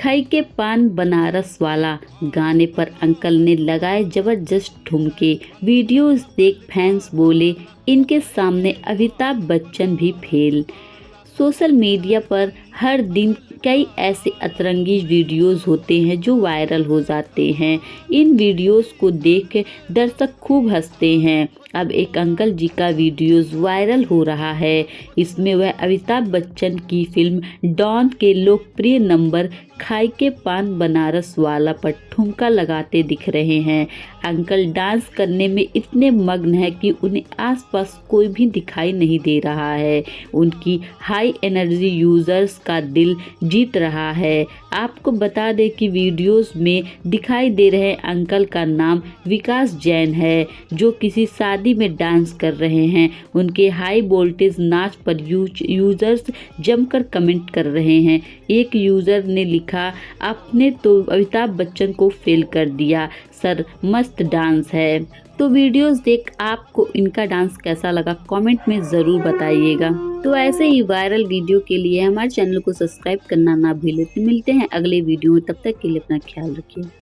खाई के पान बनारस वाला गाने पर अंकल ने लगाए जबरदस्त ठुमके। वीडियोस देख फैंस बोले इनके सामने अमिताभ बच्चन भी फेल। सोशल मीडिया पर हर दिन कई ऐसे अतरंगी वीडियोस होते हैं जो वायरल हो जाते हैं। इन वीडियोस को देख के दर्शक खूब हंसते हैं। अब एक अंकल जी का वीडियोस वायरल हो रहा है। इसमें वह अमिताभ बच्चन की फिल्म डॉन के लोकप्रिय नंबर खाई के पान बनारस वाला पर ठुमका लगाते दिख रहे हैं। अंकल डांस करने में इतने मग्न है कि उन्हें आसपास कोई भी दिखाई नहीं दे रहा है। उनकी हाई एनर्जी यूजर्स का दिल जीत रहा है। आपको बता दें कि वीडियोस में दिखाई दे रहे अंकल का नाम विकास जैन है, जो किसी शादी में डांस कर रहे हैं। उनके हाई वोल्टेज नाच पर यूजर्स जमकर कमेंट कर रहे हैं। एक यूजर ने लिखा, आपने तो अमिताभ बच्चन को फेल कर दिया सर, मस्त डांस है। तो वीडियोस देख आपको इनका डांस कैसा लगा कमेंट में ज़रूर बताइएगा। तो ऐसे ही वायरल वीडियो के लिए हमारे चैनल को सब्सक्राइब करना ना भूलें। मिलते हैं अगले वीडियो में, तब तक के लिए अपना ख्याल रखिए।